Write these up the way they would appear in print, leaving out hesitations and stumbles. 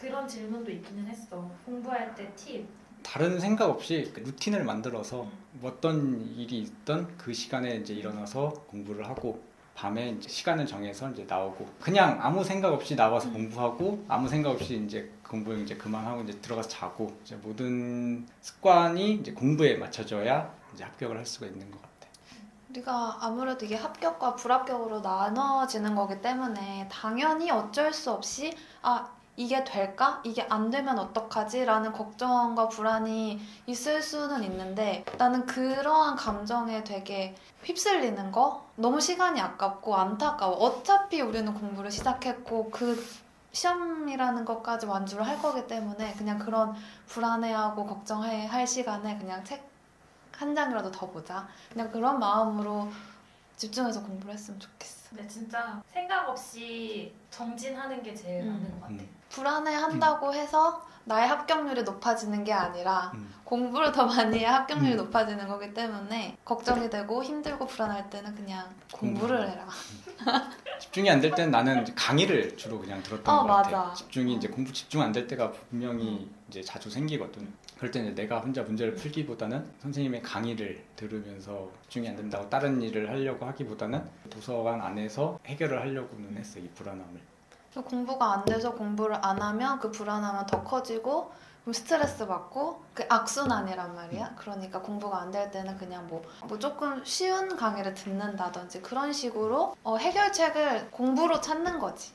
그런 질문도 있기는 했어. 공부할 때 팁. 다른 생각 없이 루틴을 만들어서 뭐 어떤 일이 있던 그 시간에 이제 일어나서 공부를 하고 밤에 이제 시간을 정해서 이제 나오고 그냥 아무 생각 없이 나와서 공부하고 아무 생각 없이 이제 공부 이제 그만하고 이제 들어가서 자고 이제 모든 습관이 이제 공부에 맞춰져야 이제 합격을 할 수가 있는 것 같아. 우리가 아무래도 이게 합격과 불합격으로 나눠지는 거기 때문에 당연히 어쩔 수 없이 이게 될까? 이게 안 되면 어떡하지? 라는 걱정과 불안이 있을 수는 있는데 나는 그러한 감정에 되게 휩쓸리는 거? 너무 시간이 아깝고 안타까워. 어차피 우리는 공부를 시작했고 그 시험이라는 것까지 완주를 할 거기 때문에 그냥 그런 불안해하고 걱정할 시간에 그냥 책 한 장이라도 더 보자. 그냥 그런 마음으로 집중해서 공부를 했으면 좋겠어. 근데 진짜 생각 없이 정진하는 게 제일 맞는 것 같아. 불안해한다고 해서 나의 합격률이 높아지는 게 아니라 공부를 더 많이 해야 합격률이 높아지는 거기 때문에 걱정이 되고 힘들고 불안할 때는 그냥 공부를 해라. 집중이 안 될 때는 나는 이제 강의를 주로 그냥 들었던 것 같아. 맞아. 집중이 이제 공부 집중 안 될 때가 분명히 이제 자주 생기거든. 그럴 때 이제 내가 혼자 문제를 풀기보다는 선생님의 강의를 들으면서 집중이 안 된다고 다른 일을 하려고 하기보다는 도서관 안에서 해결을 하려고는 했어, 이 불안함을. 공부가 안 돼서 공부를 안 하면 그 불안함은 더 커지고 그럼 스트레스 받고 그 악순환이란 말이야. 그러니까 공부가 안 될 때는 그냥 뭐 조금 쉬운 강의를 듣는다든지 그런 식으로 해결책을 공부로 찾는 거지.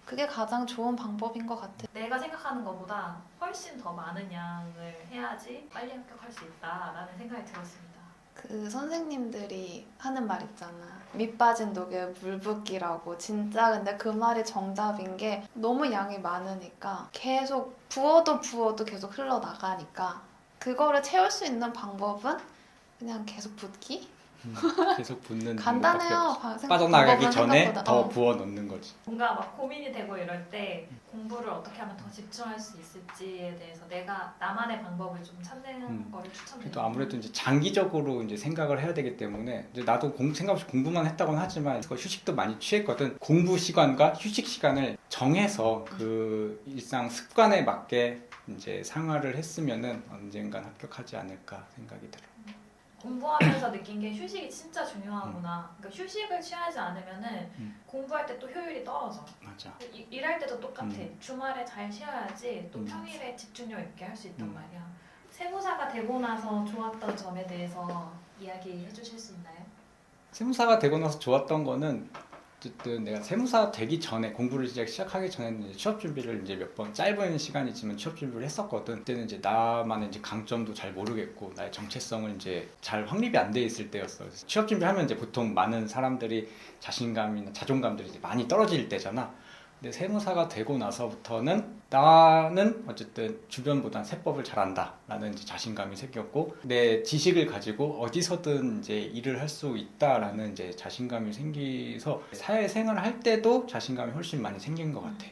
그게 가장 좋은 방법인 것 같아. 내가 생각하는 것보다 훨씬 더 많은 양을 해야지 빨리 합격할 수 있다라는 생각이 들었습니다. 그 선생님들이 하는 말 있잖아. 밑 빠진 독에 물 붓기라고. 진짜 근데 그 말이 정답인 게 너무 양이 많으니까 계속 부어도 계속 흘러나가니까 그거를 채울 수 있는 방법은 그냥 계속 붓기? 계속 붓는 간단해요. 빠져나가기 전에 생각보다. 더 부어 넣는 거지. 뭔가 막 고민이 되고 이럴 때 공부를 어떻게 하면 더 집중할 수 있을지에 대해서 내가 나만의 방법을 좀 찾는 거를 추천드립니다. 또 아무래도 이제 장기적으로 이제 생각을 해야 되기 때문에 이제 나도 생각 없이 공부만 했다고는 하지만 휴식도 많이 취했거든. 공부 시간과 휴식 시간을 정해서 그 일상 습관에 맞게 이제 생활을 했으면은 언젠간 합격하지 않을까 생각이 들어. 공부하면서 느낀 게 휴식이 진짜 중요하구나. 그러니까 휴식을 취하지 않으면은 공부할 때 또 효율이 떨어져. 맞아. 일할 때도 똑같아. 주말에 잘 쉬어야지 또 평일에 집중력 있게 할 수 있단 말이야. 세무사가 되고 나서 좋았던 점에 대해서 이야기해 주실 수 있나요? 세무사가 되고 나서 좋았던 거는 어쨌든 내가 세무사 되기 전에 공부를 시작하기 전에는 이제 취업 준비를 이제 몇 번 짧은 시간이지만 취업 준비를 했었거든. 그때는 이제 나만의 이제 강점도 잘 모르겠고 나의 정체성을 이제 잘 확립이 안 돼 있을 때였어. 그래서 취업 준비하면 이제 보통 많은 사람들이 자신감이나 자존감들이 이제 많이 떨어질 때잖아. 근데 세무사가 되고 나서부터는 나는 어쨌든 주변보단 세법을 잘한다 라는 이제 자신감이 생겼고 내 지식을 가지고 어디서든 이제 일을 할 수 있다라는 이제 자신감이 생기서 사회생활을 할 때도 자신감이 훨씬 많이 생긴 것 같아.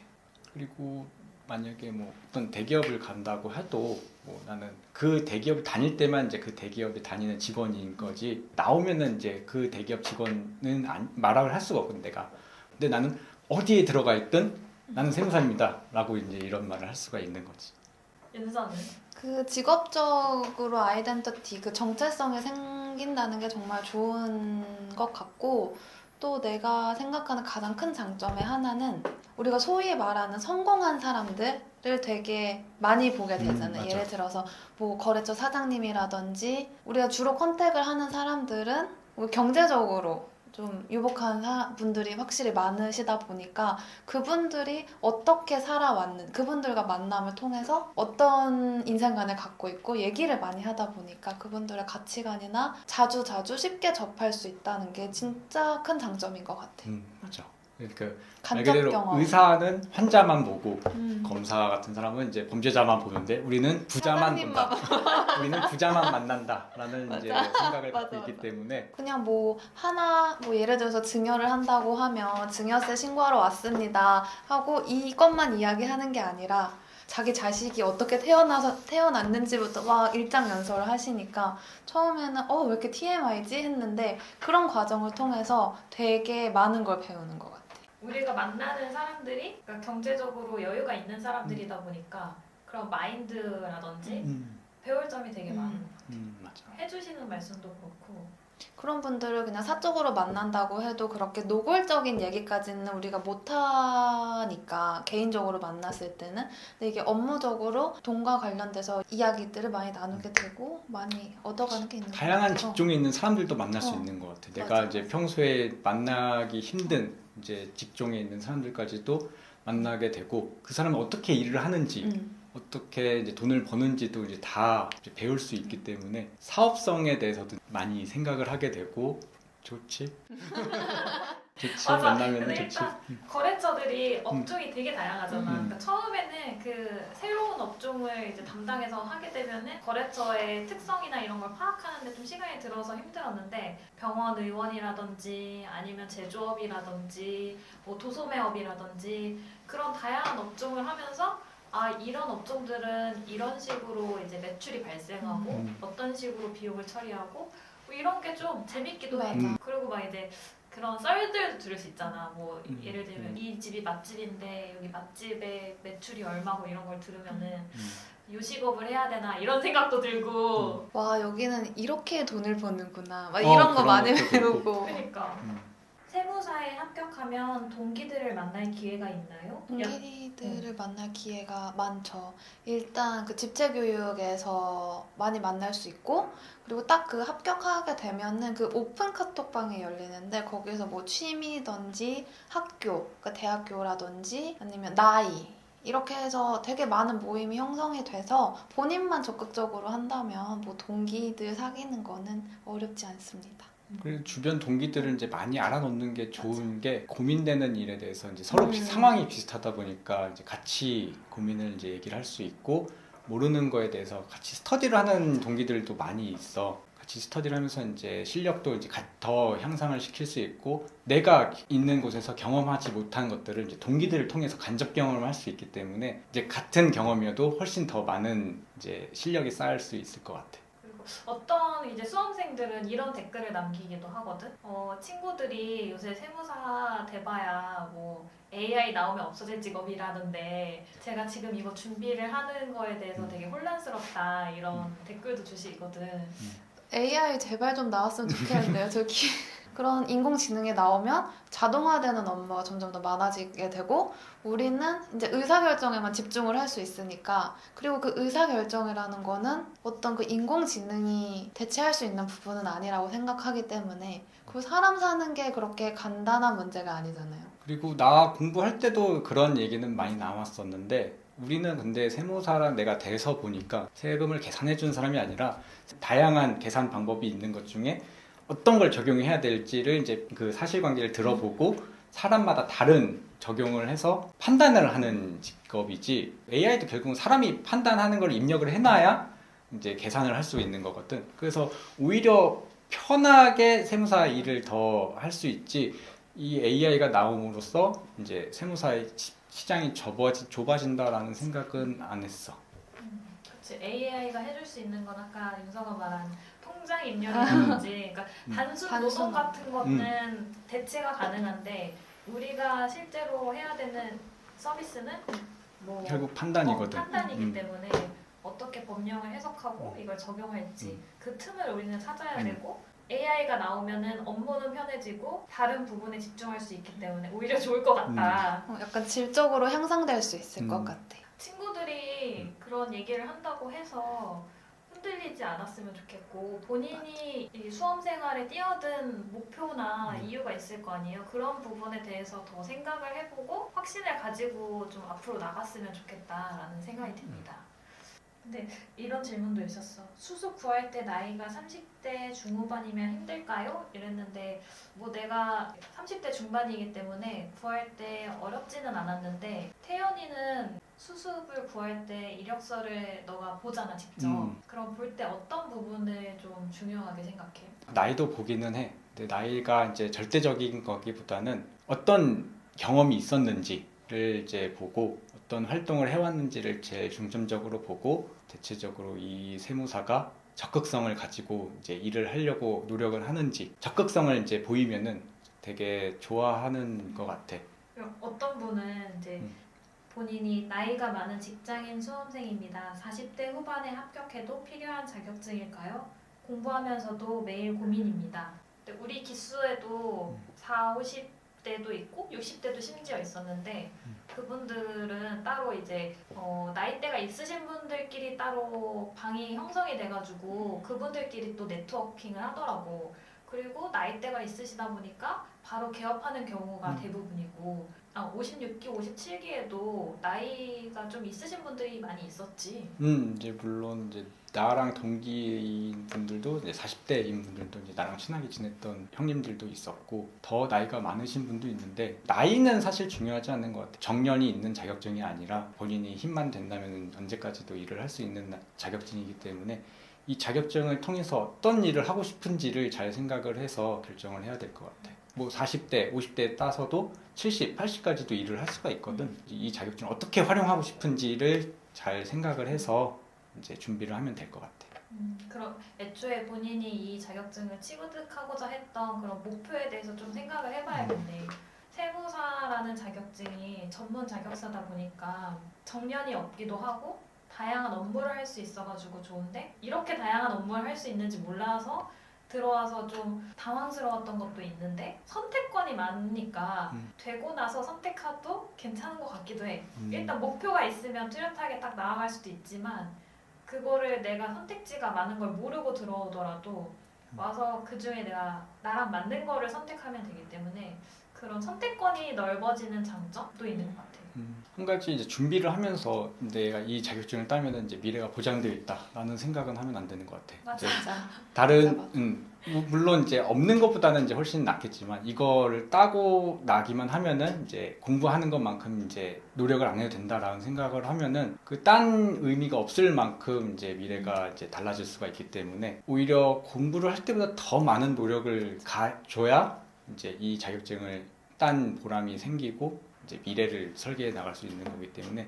그리고 만약에 뭐 어떤 대기업을 간다고 해도 뭐 나는 그 대기업을 다닐 때만 이제 그 대기업에 다니는 직원인 거지 나오면은 이제 그 대기업 직원은 말을 할 수가 없거든 내가. 근데 나는 어디에 들어가 있든 나는 세무사입니다 라고 이제 이런 말을 할 수가 있는 거지. 윤서는? 그 직업적으로 아이덴티티, 그 정체성이 생긴다는 게 정말 좋은 것 같고 또 내가 생각하는 가장 큰 장점의 하나는 우리가 소위 말하는 성공한 사람들을 되게 많이 보게 되잖아요. 예를 들어서 뭐 거래처 사장님이라든지 우리가 주로 컨택을 하는 사람들은 경제적으로 좀 유복한 분들이 확실히 많으시다 보니까 그분들이 어떻게 살아왔는 그분들과 만남을 통해서 어떤 인생관을 갖고 있고 얘기를 많이 하다 보니까 그분들의 가치관이나 자주 쉽게 접할 수 있다는 게 진짜 큰 장점인 것 같아. 맞아. 그러니까 말 간접 그대로 경험. 의사는 환자만 보고 검사 같은 사람은 이제 범죄자만 보는데 우리는 부자만 본다. 우리는 부자만 만난다라는 이제 생각을 갖고 있기 때문에 그냥 뭐 예를 들어서 증여를 한다고 하면 증여세 신고하러 왔습니다 하고 이것만 이야기하는 게 아니라 자기 자식이 어떻게 태어났는지부터 막 일장연설을 하시니까 처음에는 왜 이렇게 TMI지 했는데 그런 과정을 통해서 되게 많은 걸 배우는 것 같아. 우리가 우리가 만나는 사람들이 그러니까 경제적으로 여유가 있는 사람들이다 보니까 그런 마인드라든지 배울 점이 되게 많은 것 같아요. 맞아. 해주시는 말씀도 그렇고 그런 분들을 그냥 사적으로 만난다고 해도 그렇게 노골적인 얘기까지는 우리가 못하니까 개인적으로 만났을 때는 근데 이게 업무적으로 돈과 관련돼서 이야기들을 많이 나누게 되고 많이 얻어가는 게 있는 것 다양한 같아요. 직종에 있는 사람들도 만날 수 있는 것 같아. 내가 맞아. 이제 평소에 만나기 힘든 이제 직종에 있는 사람들까지도 만나게 되고 그 사람은 어떻게 일을 하는지 어떻게 이제 돈을 버는지도 이제 다 이제 배울 수 있기 때문에 사업성에 대해서도 많이 생각을 하게 되고 좋지. 좋지. 맞아. 만나면 근데 좋지. 일단 거래처들이 업종이 되게 다양하잖아. 음. 그러니까 처음에는 그 새로운 업종을 이제 담당해서 하게 되면은 거래처의 특성이나 이런 걸 파악하는데 좀 시간이 들어서 힘들었는데 병원 의원이라든지 아니면 제조업이라든지 뭐 도소매업이라든지 그런 다양한 업종을 하면서 아 이런 업종들은 이런 식으로 이제 매출이 발생하고 어떤 식으로 비용을 처리하고 뭐 이런 게 좀 재밌기도 해. 맞아. 그리고 막 이제 그런 썰들도 들을 수 있잖아. 뭐 예를 들면 이 집이 맛집인데 여기 맛집의 매출이 얼마고 이런 걸 들으면은 요식업을 해야 되나 이런 생각도 들고. 와 여기는 이렇게 돈을 버는구나 막 이런 거 그런 많이 것도 배우고 그러니까 세무사에 합격하면 동기들을 만날 기회가 있나요? 동기들을 만날 기회가 많죠. 일단 그 집체교육에서 많이 만날 수 있고 그리고 딱 그 합격하게 되면은 그 오픈 카톡방이 열리는데 거기서 뭐 취미든지 학교, 그러니까 대학교라든지 아니면 나이 이렇게 해서 되게 많은 모임이 형성이 돼서 본인만 적극적으로 한다면 뭐 동기들 사귀는 거는 어렵지 않습니다. 그리고 주변 동기들을 이제 많이 알아놓는 게 좋은 게 고민되는 일에 대해서 이제 서로 상황이 비슷하다 보니까 이제 같이 고민을 이제 얘기를 할 수 있고 모르는 거에 대해서 같이 스터디를 하는 동기들도 많이 있어. 같이 스터디를 하면서 이제 실력도 이제 더 향상을 시킬 수 있고 내가 있는 곳에서 경험하지 못한 것들을 이제 동기들을 통해서 간접 경험을 할 수 있기 때문에 이제 같은 경험이어도 훨씬 더 많은 이제 실력이 쌓일 수 있을 것 같아. 그리고 어떤 이제 수험생들은 이런 댓글을 남기기도 하거든. 친구들이 요새 세무사 돼봐야 뭐 AI 나오면 없어질 직업이라던데 제가 지금 이거 준비를 하는 거에 대해서 되게 혼란스럽다 이런 댓글도 주시거든. AI 제발 좀 나왔으면 좋겠는데요, 저기. 그런 인공지능이 나오면 자동화되는 업무가 점점 더 많아지게 되고 우리는 이제 의사결정에만 집중을 할 수 있으니까 그리고 그 의사결정이라는 거는 어떤 그 인공지능이 대체할 수 있는 부분은 아니라고 생각하기 때문에 그 사람 사는 게 그렇게 간단한 문제가 아니잖아요. 그리고 나 공부할 때도 그런 얘기는 많이 나왔었는데 우리는 근데 세무사랑 내가 돼서 보니까 세금을 계산해 준 사람이 아니라 다양한 계산 방법이 있는 것 중에 어떤 걸 적용해야 될지를 이제 그 사실관계를 들어보고 사람마다 다른 적용을 해서 판단을 하는 직업이지 AI도 결국은 사람이 판단하는 걸 입력을 해놔야 이제 계산을 할 수 있는 거거든. 그래서 오히려 편하게 세무사 일을 더 할 수 있지 이 AI가 나옴으로써 이제 세무사의 시장이 좁아진다라는 생각은 안 했어. 그렇지. AI가 해줄 수 있는 건 아까 윤서가 말한 통장 입력이라든지 그러니까 단순 노동 같은 거는 대체가 가능한데 우리가 실제로 해야 되는 서비스는 뭐 결국 판단이거든. 판단이기 때문에 어떻게 법령을 해석하고 이걸 적용할지 그 틈을 우리는 찾아야 되고 AI가 나오면은 업무는 편해지고 다른 부분에 집중할 수 있기 때문에 오히려 좋을 것 같다. 약간 질적으로 향상될 수 있을 것 같아. 친구들이 그런 얘기를 한다고 해서 흔들리지 않았으면 좋겠고 본인이 이 수험 생활에 뛰어든 목표나 이유가 있을 거 아니에요. 그런 부분에 대해서 더 생각을 해보고 확신을 가지고 좀 앞으로 나갔으면 좋겠다라는 생각이 듭니다. 근데 이런 질문도 있었어. 수습 구할 때 나이가 30대 중후반이면 힘들까요? 이랬는데 뭐 내가 30대 중반이기 때문에 구할 때 어렵지는 않았는데 태연이는 수습을 구할 때 이력서를 너가 보잖아 직접. 그럼 볼 때 어떤 부분을 좀 중요하게 생각해? 나이도 보기는 해. 근데 나이가 이제 절대적인 거기보다는 어떤 경험이 있었는지를 이제 보고 어떤 활동을 해왔는지를 제일 중점적으로 보고 대체적으로 이 세무사가 적극성을 가지고 이제 일을 하려고 노력을 하는지 적극성을 이제 보이면은 되게 좋아하는 것 같아. 그럼 어떤 분은 이제 음. 본인이 나이가 많은 직장인 수험생입니다. 40대 후반에 합격해도 필요한 자격증일까요? 공부하면서도 매일 고민입니다. 근데 우리 기수에도 40, 50대도 있고 60대도 심지어 있었는데 그분들은 따로 이제 나이대가 있으신 분들끼리 따로 방이 형성이 돼가지고 그분들끼리 또 네트워킹을 하더라고. 그리고 나이대가 있으시다 보니까 바로 개업하는 경우가 대부분이고 56기, 57기에도 나이가 좀 있으신 분들이 많이 있었지. 이제 물론 이제 나랑 동기인 분들도 이제 40대인 분들도 이제 나랑 친하게 지냈던 형님들도 있었고 더 나이가 많으신 분도 있는데 나이는 사실 중요하지 않는 것 같아. 정년이 있는 자격증이 아니라 본인이 힘만 된다면 언제까지도 일을 할 수 있는 자격증이기 때문에 이 자격증을 통해서 어떤 일을 하고 싶은지를 잘 생각을 해서 결정을 해야 될 것 같아. 뭐 40대, 50대 따서도 70, 80까지도 일을 할 수가 있거든. 이 자격증을 어떻게 활용하고 싶은지를 잘 생각을 해서 이제 준비를 하면 될 것 같아. 그럼 애초에 본인이 이 자격증을 취득하고자 했던 그런 목표에 대해서 좀 생각을 해봐야겠네. 세무사라는 자격증이 전문 자격사다 보니까 정년이 없기도 하고 다양한 업무를 할 수 있어가지고 좋은데 이렇게 다양한 업무를 할 수 있는지 몰라서 들어와서 좀 당황스러웠던 것도 있는데 선택권이 많으니까 되고 나서 선택해도 괜찮은 것 같기도 해. 일단 목표가 있으면 뚜렷하게 딱 나아갈 수도 있지만 그거를 내가 선택지가 많은 걸 모르고 들어오더라도 와서 그 중에 내가 나랑 맞는 거를 선택하면 되기 때문에 그런 선택권이 넓어지는 장점도 있는 것 같아요. 한 가지 이제 준비를 하면서 내가 이 자격증을 따면은 이제 미래가 보장되어 있다라는 생각은 하면 안 되는 것 같아. 맞아. 이제 맞아. 다른 맞아. 물론 이제 없는 것보다는 이제 훨씬 낫겠지만 이거를 따고 나기만 하면은 이제 공부하는 것만큼 이제 노력을 안 해도 된다라는 생각을 하면은 그 딴 의미가 없을 만큼 이제 미래가 이제 달라질 수가 있기 때문에 오히려 공부를 할 때보다 더 많은 노력을 줘야 이제 이 자격증을 딴 보람이 생기고 이제 미래를 설계해 나갈 수 있는 거기 때문에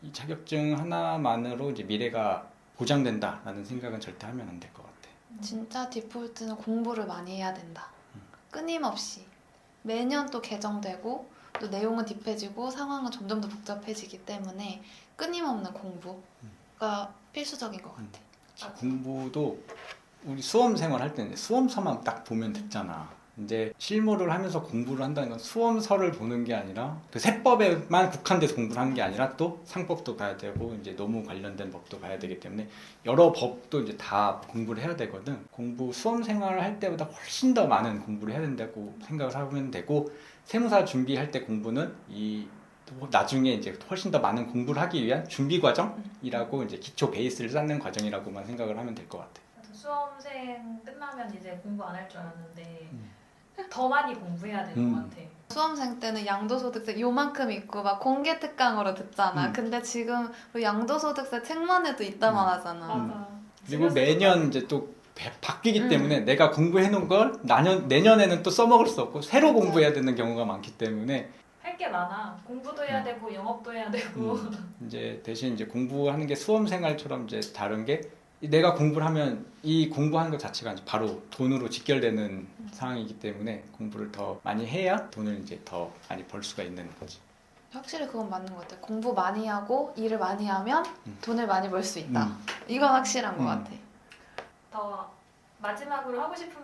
이 자격증 하나만으로 이제 미래가 보장된다라는 생각은 절대 하면 안 될 것 같아. 진짜 디폴트는 공부를 많이 해야 된다. 끊임없이. 매년 또 개정되고 또 내용은 딥해지고 상황은 점점 더 복잡해지기 때문에 끊임없는 공부가 필수적인 것 같아. 공부도 우리 수험 생활 할 때는 수험서만 딱 보면 됐잖아. 이제 실무를 하면서 공부를 한다는 건 수험서를 보는 게 아니라 그 세법에만 국한돼서 공부를 하는 게 아니라 또 상법도 봐야 되고 이제 노무 관련된 법도 봐야 되기 때문에 여러 법도 이제 다 공부를 해야 되거든. 공부 수험 생활을 할 때보다 훨씬 더 많은 공부를 해야 된다고 생각을 하면 되고 세무사 준비할 때 공부는 이 나중에 이제 훨씬 더 많은 공부를 하기 위한 준비 과정이라고 이제 기초 베이스를 쌓는 과정이라고만 생각을 하면 될 것 같아. 수험생 끝나면 이제 공부 안 할 줄 알았는데 더 많이 공부해야 되는 것 같아. 수험생 때는 양도소득세 요만큼 있고 막 공개 특강으로 듣잖아. 근데 지금 우리 양도소득세 책만 해도 이따만 하잖아. 맞아. 그리고 매년 이제 또 바뀌기 때문에 내가 공부해 놓은 걸 내년에는 또 써먹을 수 없고 새로 맞아. 공부해야 되는 경우가 많기 때문에 할 게 많아. 공부도 해야 되고 영업도 해야 되고. 이제 대신 이제 공부하는 게 수험 생활처럼 이제 다른 게 내가 공부를 하면 이 공부하는 것 자체가 이제 바로 돈으로 직결되는 상황이기 때문에 공부를 더 많이 해야 돈을 이제 더 많이 벌 수가 있는 거지. 확실히 그건 맞는 것 같아. 공부 많이 하고 일을 많이 하면 돈을 많이 벌 수 있다. 이건 확실한 것 같아. 더 마지막으로 하고 싶은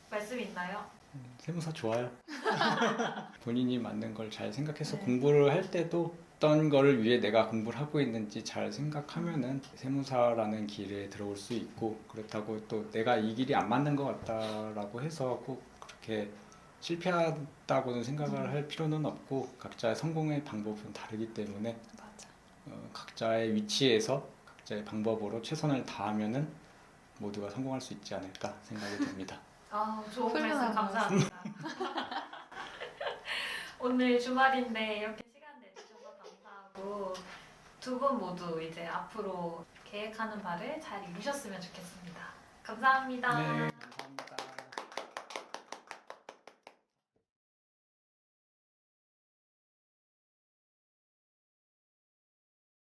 말씀이 있나요? 세무사 좋아요. 본인이 맞는 걸 잘 생각해서 네. 공부를 할 때도 어떤 거를 위해 내가 공부를 하고 있는지 잘 생각하면은 세무사라는 길에 들어올 수 있고 그렇다고 또 내가 이 길이 안 맞는 것 같다라고 해서 꼭 그렇게 실패한다고는 생각을 할 필요는 없고 각자의 성공의 방법은 다르기 때문에 맞아. 각자의 위치에서 각자의 방법으로 최선을 다하면은 모두가 성공할 수 있지 않을까 생각이 듭니다. 좋은 말씀 훌륭한 감사합니다. 오늘 주말인데 이렇게 시간 내주셔서 감사하고 두 분 모두 이제 앞으로 계획하는 바를 잘 이루셨으면 좋겠습니다. 감사합니다. 네.